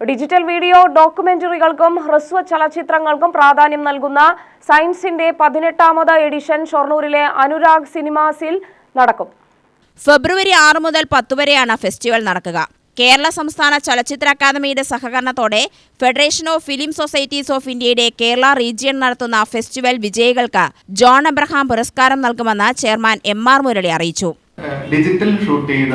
Digital video ഡോക്യുമെന്ററികൾക്കും ഹ്രസ്വ ചലച്ചിത്രങ്ങൾക്കും പ്രാധാന്യം നൽകുന്ന സയൻസിന്റെ 18ാമത് എഡിഷൻ ഷൊർണൂരിലെ അനുരാഗ് സിനിമാസിൽ നടക്കും. ഫെബ്രുവരി 6 മുതൽ 10 വരെയാണ് ഫെസ്റ്റിവൽ നടക്കുക. കേരള സംസ്ഥാന ചലച്ചിത്ര അക്കാദമിയുടെ സഹകരണത്തോടെ federation of film societies of ഇന്ത്യയുടെ കേരള റീജിയൻ നടത്തുന്ന ഫെസ്റ്റിവൽ വിജയികൾക്ക് ജോൺ എബ്രഹാം പുരസ്കാരം നൽകുമെന്ന് ചെയർമാൻ എം.ആർ. മുരളി അറിയിച്ചു. ഡിജിറ്റൽ ഷൂട്ട് ചെയ്ത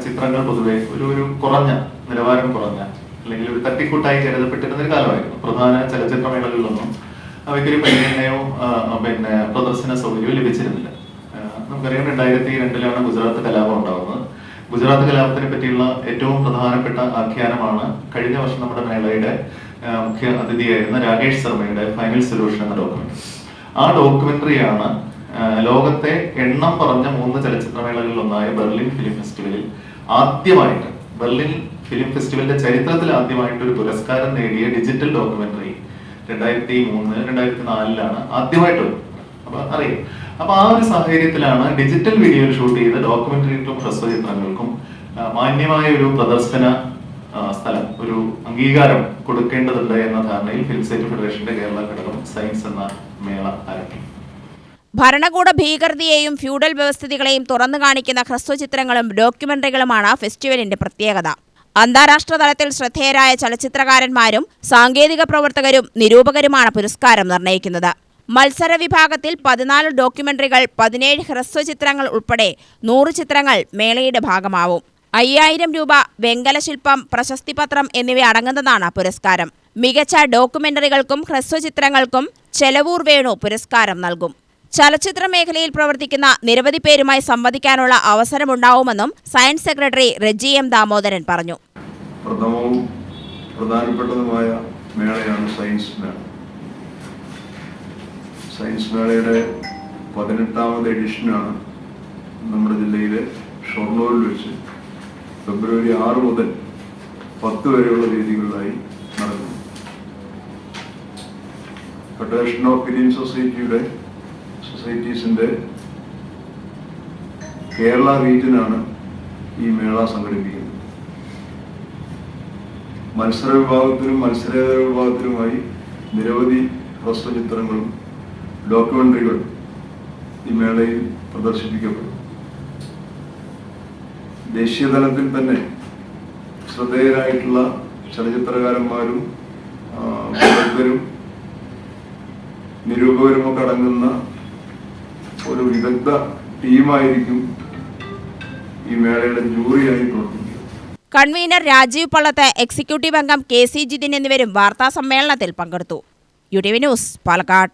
ചിത്രങ്ങൾ പൊതുവെ ഒരു കുറഞ്ഞ നിലവാരം കുറഞ്ഞ അല്ലെങ്കിൽ ഒരു തട്ടിക്കൂട്ടായി കരുതപ്പെട്ടിരുന്ന ഒരു കാലമായിരുന്നു. പ്രധാന ചലച്ചിത്രമേളകളിലൊന്നും അവയ്ക്കൊരു പരിഗണനയോ പ്രദർശന സൗകര്യമോ ലഭിച്ചിരുന്നില്ല. നമുക്കറിയാം 2002 ഗുജറാത്ത് കലാപം ഉണ്ടാകുന്നത്. ഗുജറാത്ത് കലാപത്തിനെ പറ്റിയുള്ള ഏറ്റവും പ്രധാനപ്പെട്ട ആഖ്യാനമാണ് കഴിഞ്ഞ വർഷം നമ്മുടെ മേളയുടെ മുഖ്യ അതിഥിയായിരുന്ന രാകേഷ് ശർമ്മയുടെ ഫൈനൽ സൊല്യൂഷൻ എന്ന ഡോക്യുമെന്ററി. ആ ഡോക്യുമെന്ററിയാണ് ലോകത്തെ എണ്ണം പറഞ്ഞ 3 ചലച്ചിത്രമേളകളിൽ ഒന്നായ ബെർലിൻ ഫിലിം ഫെസ്റ്റിവലിൽ ആദ്യമായിട്ട്, ബെർലിൻ ഫിലിം ഫെസ്റ്റിവലിന്റെ ചരിത്രത്തിൽ ആദ്യമായിട്ട് ഒരു പുരസ്കാരം നേടിയ ഡിജിറ്റൽ ഡോക്യുമെന്ററി 2003-2004 ആദ്യമായിട്ട് അറിയാം. അപ്പൊ ആ ഒരു സാഹചര്യത്തിലാണ് ഡിജിറ്റൽ വീഡിയോയിൽ ഷൂട്ട് ചെയ്ത ഡോക്യുമെന്ററികൾക്കും ഹ്രസ്വചിത്രങ്ങൾക്കും മാന്യമായ ഒരു പ്രദർശന സ്ഥലം, ഒരു അംഗീകാരം കൊടുക്കേണ്ടതുണ്ട് എന്ന ധാരണയിൽ ഫിലിം സൊസൈറ്റി ഫെഡറേഷന്റെ കേരള ഘടകം സയൻസ് എന്ന മേള ആരംഭിക്കും. ഭരണകൂട ഭീകരതയെയും ഫ്യൂഡൽ വ്യവസ്ഥിതികളെയും തുറന്നു കാണിക്കുന്ന ഹ്രസ്വചിത്രങ്ങളും ഡോക്യുമെന്ററികളുമാണ് ഫെസ്റ്റിവലിന്റെ പ്രത്യേകത. അന്താരാഷ്ട്ര തലത്തിൽ ശ്രദ്ധേയരായ ചലച്ചിത്രകാരന്മാരും സാങ്കേതിക പ്രവർത്തകരും നിരൂപകരുമാണ് പുരസ്കാരം നിർണ്ണയിക്കുന്നത്. മത്സര വിഭാഗത്തിൽ 14 ഡോക്യുമെന്ററികൾ, 17 ഹ്രസ്വചിത്രങ്ങൾ ഉൾപ്പെടെ 100 ചിത്രങ്ങൾ മേളയുടെ ഭാഗമാവും. 5000 രൂപ, വെങ്കല ശില്പം, പ്രശസ്തിപത്രം എന്നിവ അടങ്ങുന്നതാണ് പുരസ്കാരം. മികച്ച ഡോക്യുമെന്ററികൾക്കും ഹ്രസ്വചിത്രങ്ങൾക്കും ചെലവൂർ വേണു പുരസ്കാരം നൽകും. ചലച്ചിത്ര മേഖലയിൽ പ്രവർത്തിക്കുന്ന നിരവധി പേരുമായി സംവദിക്കാനുള്ള അവസരമുണ്ടാവുമെന്നും science secretary Reji M. Damodaran പറഞ്ഞു. പ്രഥമവും പ്രധാനപ്പെട്ടതുമായ മേളയാണ് സയൻസ് മേള. സയൻസ് മേളയുടെ 18ാമത് എഡിഷനാണ് നമ്മുടെ ജില്ലയിലെ ഷൊർണൂരിൽ വെച്ച് ഫെബ്രുവരി 6 മുതൽ 10 വരെയുള്ള തീയതികളിലായി നടക്കുന്നു. ഫെഡറേഷൻ ഓഫ് ഫിലിം സൊസൈറ്റീസിന്റെ കേരള റീജിയനാണ് ഈ മേള സംഘടിപ്പിക്കുന്നത്. മത്സര മത്സരേതര വിഭാഗത്തിലുമായി നിരവധി ഹ്രസ്വചിത്രങ്ങളും ഡോക്യുമെന്ററികൾ ഈ മേളയിൽ പ്രദർശിപ്പിക്കപ്പെടും. ദേശീയ തലത്തിൽ തന്നെ ശ്രദ്ധേയരായിട്ടുള്ള ചലച്ചിത്രകാരന്മാരും വിദഗ്ധരും നിരൂപകരുമൊക്കെ അടങ്ങുന്ന ഒരു വിദഗ്ധ ടീമായിരിക്കും ഈ മേളയുടെ ജൂറിയായി പ്രവർത്തിക്കുക. കൺവീനർ രാജീവ് പള്ളത്ത്, എക്സിക്യൂട്ടീവ് അംഗം കെ.സി. ജിതിൻ എന്നിവരും വാർത്താ സമ്മേളനത്തിൽ പങ്കെടുത്തു. UTV news, Palakkad.